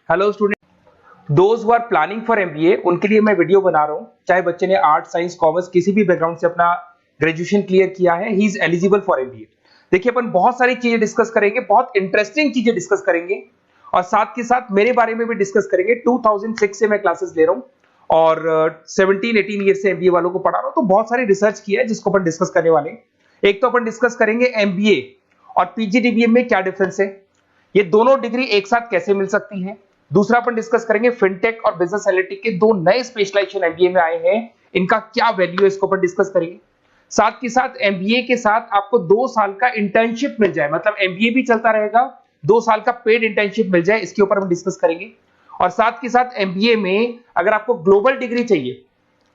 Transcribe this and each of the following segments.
Hello student, those who are planning for MBA उनके लिए मैं वीडियो बना रहा हूं। चाहे बच्चे ने आर्ट, साइंस, कॉमर्स किसी भी बैकग्राउंड से अपना ग्रेजुएशन क्लियर किया है, he is eligible for MBA. देखिए, अपन बहुत सारी चीजें डिस्कस करेंगे, बहुत इंटरेस्टिंग चीजें डिस्कस करेंगे और साथ के साथ मेरे बारे में भी डिस्कस करेंगे। 2006 से मैं क्लासेस ले रहा हूं और 17-18 ईयर से एमबीए वालों को पढ़ा रहा हूं, तो बहुत सारी रिसर्च की है जिसको अपन डिस्कस करने वाले हैं। एक तो अपन डिस्कस करेंगे एमबीए और पीजीडीबीएम में क्या डिफरेंस है, ये दोनों डिग्री एक साथ कैसे मिल सकती है। दूसरा अपन डिस्कस करेंगे फिनटेक और बिजनेस एनालिटिक के दो नए स्पेशलाइजेशन एमबीए में आए हैं, इनका क्या वैल्यू है, इसको अपन डिस्कस करेंगे। साथ के साथ एमबीए के साथ आपको 2 साल का इंटर्नशिप मिल जाए, मतलब एमबीए भी चलता रहेगा, 2 साल का पेड इंटर्नशिप मिल जाए, इसके ऊपर हम डिस्कस करेंगे। और साथ के साथ एमबीए में अगर आपको ग्लोबल डिग्री चाहिए,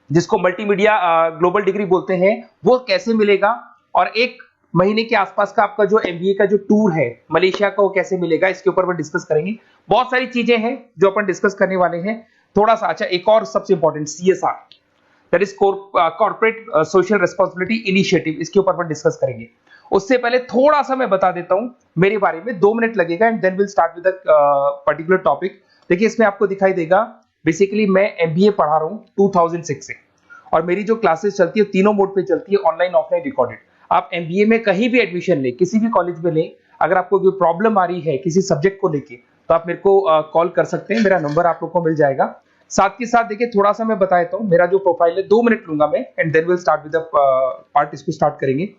जिसको मल्टीमीडिया ग्लोबल डिग्री बोलते हैं, वो कैसे मिलेगा, और 1 महीने के आसपास का आपका जो एमबीए का जो टूर है मलेशिया का, वो कैसे मिलेगा, इसके ऊपर अपन डिस्कस करेंगे। बहुत सारी चीजें हैं जो अपन डिस्कस करने वाले हैं। थोड़ा सा अच्छा, एक और सबसे important CSR, that is corporate social responsibility initiative, इसके ऊपर अपन डिस्कस करेंगे। उससे पहले थोड़ा सा मैं बता देता हूं मेरे बारे में, 2 मिनट लगेगा and then will start with particular topic. देखिए, इसमें आपको दिखाई देगा बेसिकली मैं एमबीए पढ़ा रहा हूं 2006 से, और मेरी जो क्लासेस चलती है तीनों मोड पे चलती है, ऑनलाइन, ऑफलाइन, रिकॉर्डेड। आप एमबीए में कहीं भी एडमिशन लें, किसी भी कॉलेज में लें, अगर आपको कोई प्रॉब्लम आ रही है किसी सब्जेक्ट को लेके, तो आप मेरे को कॉल कर सकते हैं, मेरा नंबर आप लोग को मिल जाएगा। साथ के साथ देखिए, थोड़ा सा मैं बता देता हूं, मेरा जो प्रोफाइल है 2 मिनट लूंगा मैं and then will start with the part, इसको स्टार्ट करेंगे।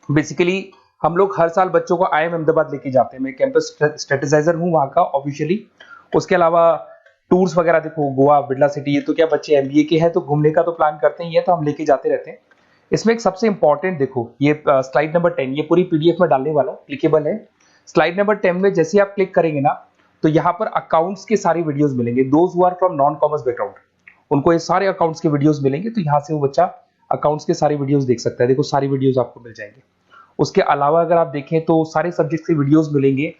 बेसिकली हम लोग हर साल बच्चों को आईएम अहमदाबाद लेके जाते हैं, मैं कैंपस स्ट्रेटेजाइजर हूं वहां का ऑफिशियली। उसके अलावा टूर्स वगैरह, देखो गोवा, बिरला सिटी, ये तो क्या बच्चे एमबीए के हैं तो घूमने का तो प्लान करते ही है, तो हम लेके जाते रहते हैं। इसमें एक सबसे इंपॉर्टेंट, देखो ये स्लाइड नंबर 10, ये पूरी पीडीएफ में डालने वाला हूं, क्लिकेबल है। स्लाइड नंबर 10 में जैसे आप क्लिक करेंगे ना, तो यहाँ पर अकाउंट्स के सारे वीडियोस मिलेंगे। Those who are from non commerce background, उनको ये सारे अकाउंट्स के वीडियोस मिलेंगे, तो यहाँ से वो बच्चा अकाउंट्स के सारे वीडियोस देख सकता है। देखो, सारी वीडियोस आपको मिल जाएंगे। उसके अलावा अगर आप देखें तो सारे सब्जेक्ट के वीडियोस मिलेंगे,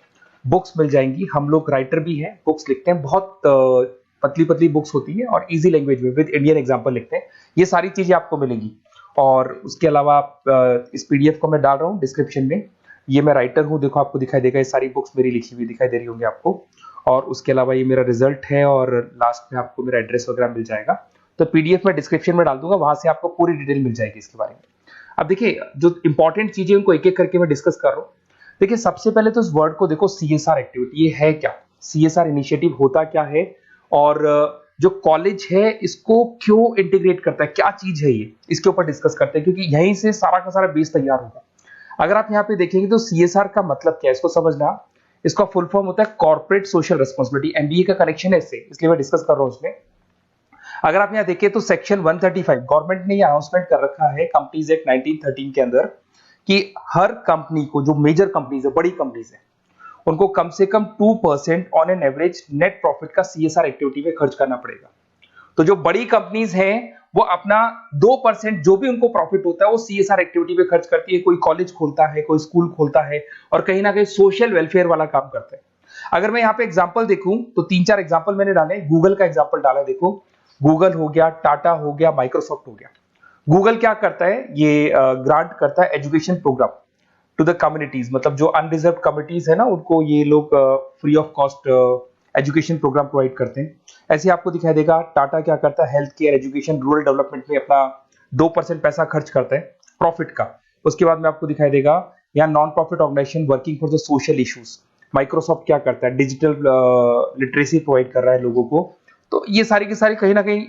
बुक्स मिल जाएंगी। हम लोग राइटर भी हैं, बुक्स लिखते हैं, बहुत पतली पतली बुक्स होती है और इजी लैंग्वेज में विद इंडियन एग्जांपल लिखते हैं। ये सारी चीजें आपको मिलेंगी। और उसके अलावा इस पीडीएफ को मैं डाल रहा हूँ डिस्क्रिप्शन में, ये मैं राइटर हूँ, देखो आपको दिखाई देगा, ये सारी बुक्स मेरी लिखी हुई दिखाई दे रही होंगी आपको। और उसके अलावा ये मेरा रिजल्ट है और लास्ट में आपको मेरा एड्रेस वगैरह मिल जाएगा। तो पीडीएफ में डिस्क्रिप्शन में डाल दूंगा, वहां से आपको पूरी डिटेल मिल जाएगी इसके बारे में। अब देखिए, जो इंपॉर्टेंट चीजें उनको एक एक करके मैं डिस्कस कर रहा हूँ। देखिए, सबसे पहले तो इस वर्ड को देखो, सीएसआर एक्टिविटी, ये है क्या, सीएसआर इनिशिएटिव होता क्या है, और जो कॉलेज है इसको क्यों इंटीग्रेट करता है, क्या चीज है ये, इसके ऊपर डिस्कस करते हैं, क्योंकि यहीं से सारा का सारा बेस तैयार होगा। अगर आप यहाँ पे देखेंगे तो सीएसआर का मतलब क्या है, इसको समझना। इसका फुल फॉर्म होता है कॉर्पोरेट सोशल रिस्पांसिबिलिटी। एमबीए का कनेक्शन है इससे, इसलिए मैं डिस्कस कर रहा हूँ इसमें। अगर आप यहाँ देखिए तो सेक्शन 135, गवर्नमेंट ने ये अनाउंसमेंट कर रखा है कंपनीज एक्ट 1913 के अंदर, कि हर कंपनी को, जो मेजर कंपनीज है, बड़ी कंपनीज है, उनको कम से कम 2% on an average net profit का सीएसआर एक्टिविटी में खर्च करना पड़ेगा। तो जो बड़ी कंपनीज हैं वो अपना 2% जो भी उनको प्रॉफिट होता है वो सीएसआर एक्टिविटी पे खर्च करती है। कोई कॉलेज खोलता है, कोई स्कूल खोलता है, और कहीं ना कहीं सोशल वेलफेयर वाला काम करता है। अगर मैं यहाँ पे एग्जांपल देखूं तो 3-4 एग्जांपल मैंने डाले। गूगल का एग्जांपल डाला है, देखो गूगल हो गया, टाटा हो गया, माइक्रोसॉफ्ट हो गया। गूगल क्या करता है, ये ग्रांट करता है education program to the communities, मतलब जो अनरिजर्व कम्युनिटीज है ना, उनको ये लोग free of cost education program provide करते हैं। ऐसे आपको दिखाई देगा टाटा क्या करता है, health care, education, rural development में अपना 2% पैसा खर्च करता है प्रॉफिट का। उसके बाद में आपको दिखाई देगा यहाँ non profit organization working for the social issues. Microsoft क्या करता है, डिजिटल लिटरेसी प्रोवाइड कर रहा है लोगों को। तो ये सारी की सारी कहीं ना कहीं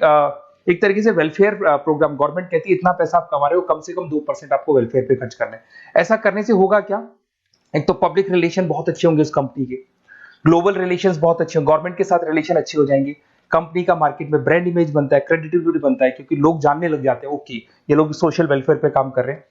एक तरीके से वेलफेयर प्रोग्राम। गवर्नमेंट कहती है इतना पैसा आप कमा रहे हो, कम से कम 2% आपको वेलफेयर पे खर्च करना है। ऐसा करने से होगा क्या, एक तो पब्लिक रिलेशन बहुत अच्छे होंगे उस कंपनी के, ग्लोबल रिलेशंस बहुत अच्छे होंगे, गवर्नमेंट के साथ रिलेशन अच्छे हो जाएंगे, कंपनी का मार्केट में ब्रांड इमेज बनता है, क्रेडिबिलिटी बनता है, क्योंकि लोग जानने लग जाते हैं ओके ये लोग सोशल वेलफेयर पे काम कर रहे हैं।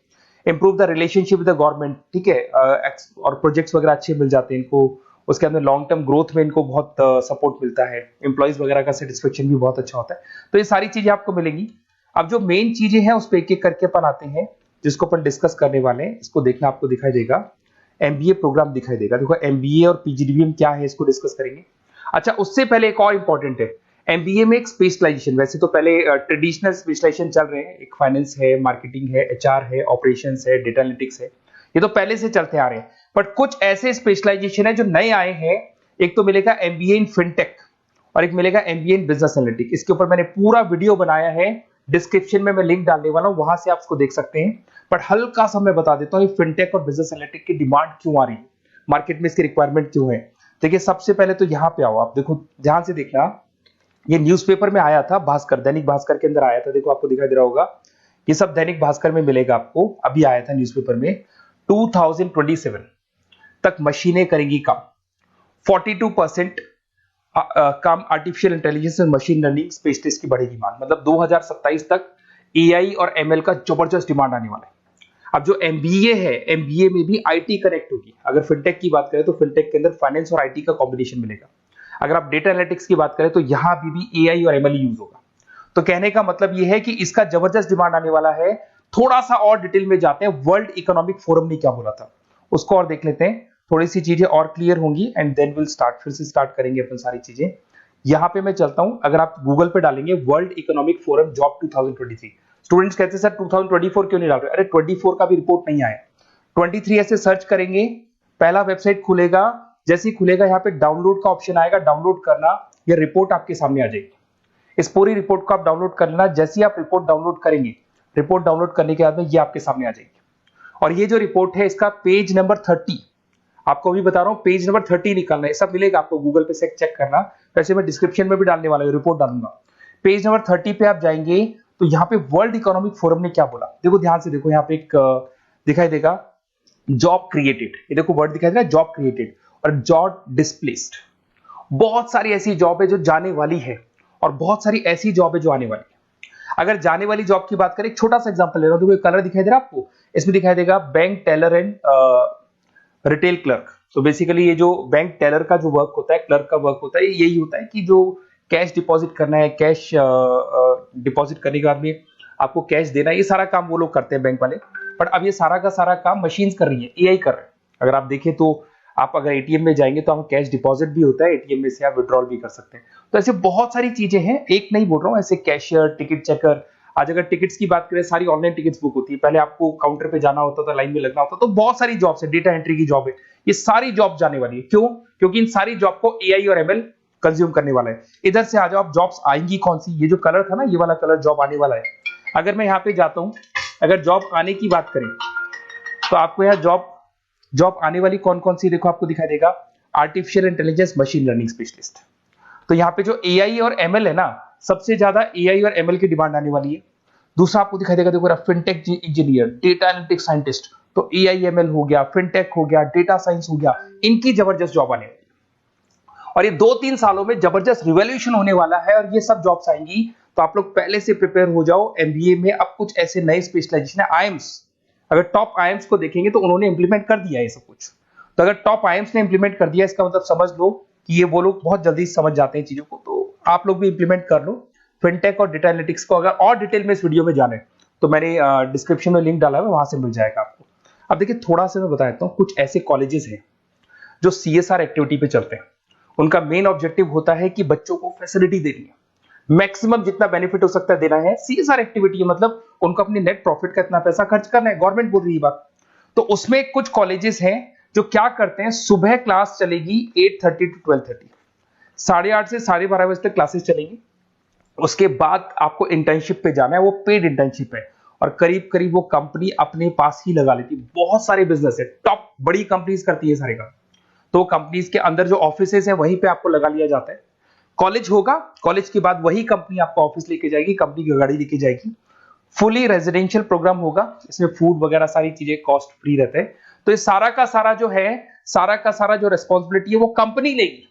Improve the relationship with the government, ठीक है, और प्रोजेक्ट्स वगैरह अच्छे मिल जाते हैं इनको। उसके अंदर लॉन्ग टर्म ग्रोथ में इनको बहुत सपोर्ट मिलता है, एम्प्लॉइज वगैरह का सेटिस्फेक्शन भी बहुत अच्छा होता है। तो ये सारी चीजें आपको मिलेंगी। अब जो मेन चीजें हैं उस पर एक एक करके अपन आते हैं, जिसको अपन डिस्कस करने वाले हैं। इसको देखना, आपको दिखाई देगा एमबीए प्रोग्राम दिखाई देगा। देखो एमबीए और पीजीडीबीएम क्या है, इसको डिस्कस करेंगे। अच्छा, उससे पहले एक और इंपॉर्टेंट है, एमबीए में एक स्पेशलाइजेशन, वैसे तो पहले ट्रेडिशनल स्पेशलाइजेशन चल रहे हैं, एक फाइनेंस है, मार्केटिंग है, एचआर है, ऑपरेशंस है, डेटा एनालिटिक्स है, ये तो पहले से चलते आ रहे हैं। बट कुछ ऐसे स्पेशलाइजेशन है जो नए आए हैं। एक तो मिलेगा एमबीए इन फिनटेक, और एक मिलेगा एमबीए इन बिजनेस एनालिटिक्स। इसके ऊपर मैंने पूरा वीडियो बनाया है, डिस्क्रिप्शन में मैं लिंक डालने वाला हूं, वहां से आप उसको देख सकते हैं। बट हल्का सा मैं बता देता हूं ये फिनटेक और बिजनेस एनालिटिक्स की डिमांड क्यों आ रही है, मार्केट में इसकी रिक्वायरमेंट क्यों है। देखिए सबसे पहले तो यहाँ पे आओ, आप देखो ध्यान से देखना, ये न्यूज़पेपर में आया था, भास्कर, दैनिक भास्कर के अंदर आया था, देखो आपको दिखाई दे रहा होगा, ये सब दैनिक भास्कर में मिलेगा आपको, अभी आया था न्यूज़पेपर में। 2027 तक मशीनें करेंगी काम, 42% काम आर्टिफिशियल इंटेलिजेंस और मशीन लर्निंग स्पेशलिस्ट की बढ़ेगी मांग, मतलब 2027 तक एआई और एमएल का जबरदस्त डिमांड आने वाला है। अब जो एमबीए है, एमबीए में भी आईटी कनेक्ट होगी। अगर फिनटेक की बात करें तो फिनटेक के अंदर फाइनेंस और आईटी का कॉम्बिनेशन मिलेगा। अगर आप डेटा एनालिटिक्स की बात करें तो यहां भी एआई और एमएल यूज होगा। तो कहने का मतलब यह है कि इसका जबरदस्त डिमांड आने वाला है। थोड़ा सा और डिटेल में जाते हैं, वर्ल्ड इकोनॉमिक फोरम ने क्या बोला था उसको और देख लेते हैं, थोड़ी सी चीजें और क्लियर होंगी एंड देन विल स्टार्ट, फिर से स्टार्ट करेंगे अपन सारी चीजें। यहां पे मैं चलता हूं, अगर आप गूगल पे डालेंगे world economic forum job 2023, students कहते हैं सर 2024 क्यों नहीं डाल रहे, अरे 24 का भी रिपोर्ट नहीं आया, 23 ऐसे सर्च करेंगे, पहला वेबसाइट खुलेगा, जैसे ही खुलेगा यहाँ पे डाउनलोड का ऑप्शन आएगा, डाउनलोड करना, ये रिपोर्ट आपके सामने आ जाएगी। इस पूरी रिपोर्ट को आप डाउनलोड कर लेना, जैसे ही आप रिपोर्ट डाउनलोड करेंगे, रिपोर्ट डाउनलोड करने के बाद में ये आपके सामने आ जाएगी। और ये जो रिपोर्ट है इसका पेज नंबर 30, आपको भी बता रहा हूं पेज नंबर 30 निकालना है, सब मिलेगा आपको गूगल पे से चेक करना, वैसे मैं डिस्क्रिप्शन में भी डालने वाला हूं, रिपोर्ट डालूंगा। पेज नंबर 30 पे आप जाएंगे तो यहाँ पे वर्ल्ड इकोनॉमिक फोरम ने क्या बोला, देखो ध्यान से देखो, यहाँ पे एक दिखाई देगा जॉब क्रिएटेड, ये देखो वर्ड दिखाई दे रहा है जॉब क्रिएटेड और जॉब डिस्प्लेस्ड। बहुत सारी ऐसी जॉब है जो जाने वाली है और बहुत सारी ऐसी जॉब है जो आने वाली है। अगर जाने वाली जॉब की बात करें, एक छोटा सा एग्जांपल ले रहा हूं, देखो कलर दिखाई दे रहा है आपको, इसमें दिखाई देगा bank teller and retail clerk. तो बेसिकली ये जो बैंक टेलर का जो वर्क होता है, क्लर्क का वर्क होता है, यही होता है कि जो कैश डिपॉजिट करना है, कैश डिपॉजिट करने के बाद में आपको कैश देना है, ये सारा काम वो लोग करते हैं बैंक वाले। बट अब ये सारा का सारा काम मशीन्स कर रही है, एआई कर रहे हैं। अगर आप देखें तो आप अगर एटीएम में जाएंगे तो आपको कैश डिपॉजिट भी होता है, एटीएम में से आप विड्रॉल भी कर सकते हैं। तो ऐसे बहुत सारी चीजें हैं, एक नहीं बोल रहा हूँ, ऐसे कैशियर, टिकट चेकर, आज अगर टिकट्स की बात करें सारी ऑनलाइन टिकट्स बुक होती है, पहले आपको काउंटर पे जाना होता था, लाइन में लगना होता, तो बहुत सारी जॉब्स है, डेटा एंट्री की जॉब है, ये सारी जॉब जाने वाली है। क्यों? क्योंकि इन सारी जॉब को एआई और एमएल कंज्यूम करने वाला है। इधर से आ जाओ, आप जॉब्स आएंगी कौन सी, ये जो कलर था ना, ये वाला कलर जॉब आने वाला है। अगर मैं यहाँ पे जाता हूँ, अगर जॉब आने की बात करें तो आपको यहाँ जॉब आने वाली कौन कौन सी, देखो आपको दिखाई देगा artificial intelligence machine learning specialist. तो यहाँ पे जो एआई और एमएल है ना, सबसे ज्यादा एआई और एमएल की डिमांड आने वाली है। दूसरा आपको दिखाई देगा, देखो fintech engineer, data analytics scientist, तो एआई एमएल हो गया, फिनटेक हो गया, डेटा साइंस हो गया, इनकी जबरदस्त जॉब आने वाली है। और ये 2-3 सालों में जबरदस्त रिवॉल्यूशन होने वाला है और ये सब जॉब्स आएंगी। तो आप लोग पहले से प्रिपेयर हो जाओ। एमबीए में अब कुछ ऐसे नए स्पेशलाइजेशन है, आईएम्स, अगर टॉप आईएम्स को देखेंगे तो उन्होंने इंप्लीमेंट कर दिया है ये सब कुछ। तो अगर टॉप आईएम्स ने इंप्लीमेंट कर दिया, इसका मतलब समझ लो कि ये वो लोग बहुत जल्दी समझ जाते हैं चीजों को, तो आप लोग भी इंप्लीमेंट कर लो फिनटेक और डेटा एनालिटिक्स को। अगर और डिटेल में इस वीडियो में जाने तो मैंने डिस्क्रिप्शन में लिंक डाला है, वहां से मिल जाएगा आपको। अब देखिए थोड़ा सा मैं बता देता हूँ, कुछ ऐसे कॉलेजेस हैं जो सीएसआर एक्टिविटी पे चलते हैं। उनका मेन ऑब्जेक्टिव होता है कि बच्चों को फैसिलिटी देनी है, मैक्सिमम जितना बेनिफिट हो सकता है देना है। सीएसआर एक्टिविटी मतलब उनको अपने नेट प्रॉफिट का इतना पैसा खर्च करना है, गवर्नमेंट बोल रही है बात। तो उसमें कुछ कॉलेजेस हैं जो क्या करते हैं, सुबह क्लास चलेगी 8:30 to 12:30, 8:30 से 12:30 बजे तक क्लासेस चलेंगी। उसके बाद आपको इंटर्नशिप पे जाना है, वो पेड इंटर्नशिप है और करीब करीब वो कंपनी अपने पास ही लगा लेती है। बहुत सारे बिजनेस है, टॉप बड़ी कंपनीज करती है सारे काम। तो कंपनीज के अंदर जो ऑफिसेज है वहीं पे आपको लगा लिया जाता है। कॉलेज होगा, कॉलेज के बाद वही कंपनी आपको ऑफिस लेके जाएगी, कंपनी की गाड़ी लेके जाएगी। फुली रेजिडेंशियल प्रोग्राम होगा, इसमें फूड वगैरह सारी चीजें कॉस्ट फ्री रहते हैं। तो ये सारा का सारा जो है, सारा का सारा जो रेस्पॉन्सिबिलिटी है वो कंपनी लेगी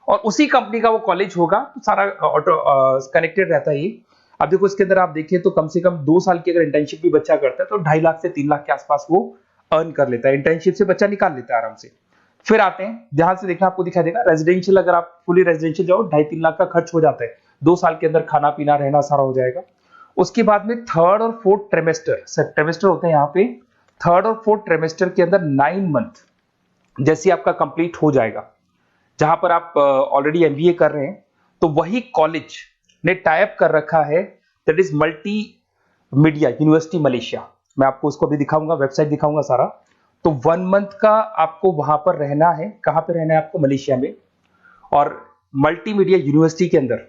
और उसी कंपनी का वो कॉलेज होगा। तो सारा ऑटो कनेक्टेड रहता है ये। अब देखो इसके अंदर आप देखिए तो कम से कम 2 साल की अगर इंटर्नशिप भी बच्चा करता है तो 2.5 लाख से 3 लाख के आसपास वो अर्न कर लेता है, इंटर्नशिप से बच्चा निकाल लेता है आराम से। फिर आते हैं, ध्यान से देखना, आपको दिखाई देगा रेजिडेंशियल, अगर आप फुली रेजिडेंशियल जाओ 2.5-3 लाख का खर्च हो जाता है, 2 साल के अंदर खाना पीना रहना सारा हो जाएगा। उसके बाद में 3rd और 4th ट्रेमेस्टर होते हैं यहाँ पे। 3rd और 4th ट्रेमेस्टर के अंदर 9 मंथ जैसे आपका कंप्लीट हो जाएगा, जहां पर आप ऑलरेडी एमबीए कर रहे हैं, तो वही कॉलेज ने टाइप कर रखा है, that is multi media university Malaysia. मैं आपको उसको भी दिखाऊंगा, वेबसाइट दिखाऊंगा सारा। तो 1 मंथ का आपको वहां पर रहना है। कहां पे रहना है आपको? मलेशिया में। और मल्टीमीडिया यूनिवर्सिटी के अंदर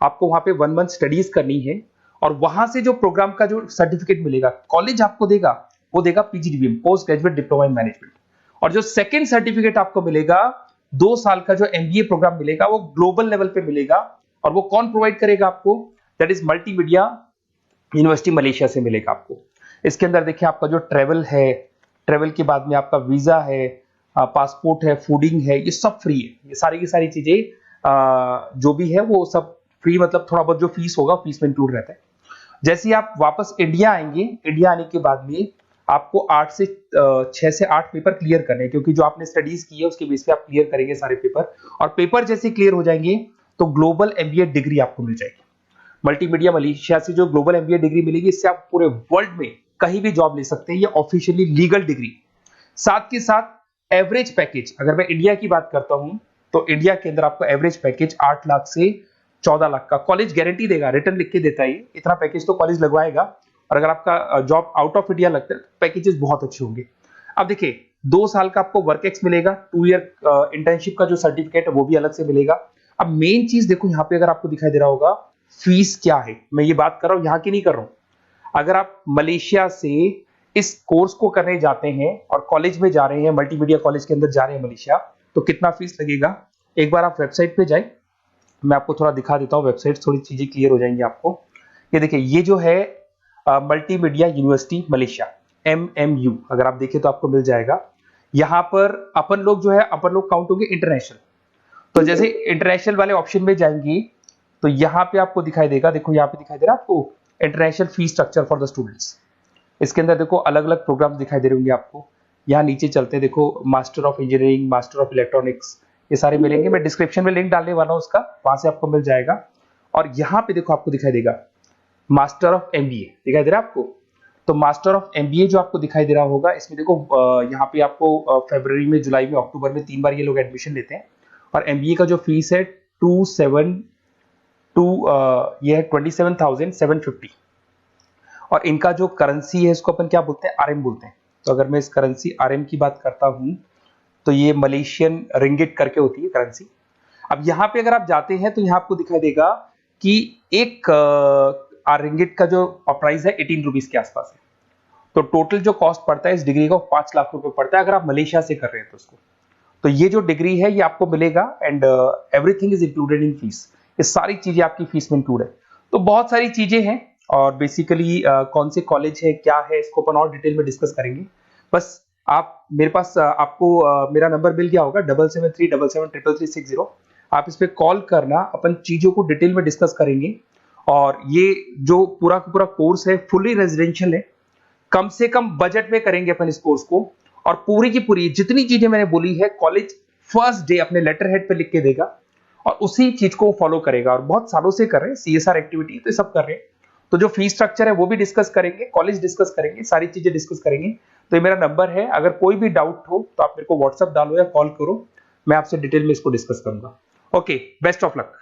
आपको वहां पे 1 मंथ स्टडीज करनी है और वहां से जो प्रोग्राम का जो सर्टिफिकेट मिलेगा कॉलेज आपको देगा, वो देगा PGDBM, post graduate diploma in management. और जो सेकंड सर्टिफिकेट आपको मिलेगा 2 साल का जो एमबीए प्रोग्राम मिलेगा वो ग्लोबल लेवल पे मिलेगा। और वो कौन प्रोवाइड करेगा आपको? That is multimedia university Malaysia से मिलेगा आपको। इसके अंदर देखिए आपका जो ट्रेवल है, ट्रेवल के बाद में आपका वीजा है, पासपोर्ट है, फूडिंग है, ये सब फ्री है। ये सारी की सारी चीजें जो भी है वो सब फ्री, मतलब थोड़ा बहुत जो फीस होगा फीस में इंक्लूड रहता है। जैसे ही आप वापस इंडिया आएंगे, इंडिया आने के बाद में आपको 6 से 8 पेपर क्लियर करने हैं, क्योंकि जो आपने स्टडीज की है उसके बेस पे आप क्लियर करेंगे सारे पेपर। और पेपर जैसे क्लियर हो जाएंगे तो ग्लोबल एमबीए डिग्री आपको मिल जाएगी। मल्टीमीडिया मलेशिया से जो ग्लोबल एमबीए डिग्री मिलेगी, इससे आप पूरे वर्ल्ड में कहीं भी जॉब ले सकते हैं। ये ऑफिशियली लीगल डिग्री। साथ के साथ एवरेज पैकेज, अगर मैं इंडिया की बात करता हूं तो इंडिया के अंदर आपको एवरेज पैकेज 8 लाख से 14 लाख का कॉलेज गारंटी देगा, रिटर्न लिख के देता है। इतना पैकेज तो कॉलेज लगवाएगा। और अगर आपका जॉब आउट ऑफ इंडिया लगता है तो पैकेजेस बहुत अच्छे होंगे। अब देखिए 2 साल का आपको वर्क एक्स मिलेगा, 2 ईयर इंटर्नशिप का जो सर्टिफिकेट है वो भी अलग से मिलेगा। अब मेन चीज देखो यहाँ पे, अगर आपको दिखाई दे रहा होगा फीस क्या है, मैं ये बात कर रहा हूं यहाँ की नहीं कर रहा हूं। अगर आप मलेशिया से इस कोर्स को करने जाते हैं और कॉलेज में जा रहे हैं, मल्टीमीडिया कॉलेज के अंदर जा रहे हैं मलेशिया, तो कितना फीस लगेगा? एक बार आप वेबसाइट पे जाए, मैं आपको थोड़ा दिखा देता हूँ वेबसाइट, थोड़ी चीजें क्लियर हो जाएंगी आपको। ये देखिए, ये जो है मल्टीमीडिया यूनिवर्सिटी मलेशिया, MMU, अगर आप देखें तो आपको मिल जाएगा। यहाँ पर अपन लोग जो है, अपन लोग काउंट होंगे इंटरनेशनल। तो जैसे इंटरनेशनल वाले ऑप्शन में जाएंगे तो यहाँ पे आपको दिखाई देगा, देखो यहाँ पे दिखाई दे रहा है आपको international fee structure for the students. इसके अंदर देखो अलग अलग प्रोग्राम दिखाई दे रहे होंगे आपको। यहाँ नीचे चलते हैं, देखो master of engineering, master of electronics, ये सारे मिलेंगे। मैं डिस्क्रिप्शन में लिंक डालने वाला हूँ उसका, वहां से आपको मिल जाएगा। और यहाँ पे देखो आपको दिखाई देगा मास्टर ऑफ एमबीए, दिखाई दे रहा है आपको। तो मास्टर ऑफ एमबीए जो आपको दिखाई दे रहा होगा, इसमें देखो यहाँ पे आपको फरवरी में, जुलाई में, अक्टूबर में 3 बार ये लोग एडमिशन लेते हैं। और एमबीए का जो फीस है 27,750। और इनका जो करेंसी है इसको अपन क्या बोलते हैं? RM बोलते हैं। तो अगर मैं इस करेंसी RM की बात करता हूं तो ये मलेशियन रिंगिट करके होती है करेंसी। अब यहाँ पे अगर आप जाते हैं तो यहाँ आपको दिखाई देगा कि एक रिंगिट का जो प्राइस है 18 रुपीज के आसपास है। तो टोटल जो कॉस्ट पड़ता है इस डिग्री का 5 लाख रुपए पड़ता है, अगर आप मलेशिया से कर रहे हैं तो उसको। तो ये जो डिग्री है ये आपको मिलेगा and everything is included in fees. ये सारी चीजें आपकी फीस में इंक्लूड है। तो बहुत सारी चीजें हैं और बेसिकली कौन से कॉलेज है, क्या है, इसको अपन और डिटेल में डिस्कस करेंगे। बस आप मेरे पास आपको मेरा नंबर मिल गया होगा 7737773360। आप इस पे कॉल करना, अपन चीजों को डिटेल में डिस्कस करेंगे। और ये जो पूरा का पूरा कोर्स है फुली रेजिडेंशियल है, कम से कम बजट में करेंगे अपन इस कोर्स को। और पूरी की पूरी जितनी चीजें मैंने बोली है कॉलेज फर्स्ट डे अपने लेटर हेड पे लिख के देगा और उसी चीज को फॉलो करेगा। और बहुत सालों से कर रहे हैं, CSR एक्टिविटी तो सब कर रहे हैं। तो जो फीस स्ट्रक्चर है वो भी डिस्कस करेंगे, कॉलेज डिस्कस करेंगे, सारी चीजें डिस्कस करेंगे। तो ये मेरा नंबर है, अगर कोई भी डाउट हो तो आप मेरे को व्हाट्सएप डालो या कॉल करो, मैं आपसे डिटेल में इसको डिस्कस करूंगा। Okay, best of luck.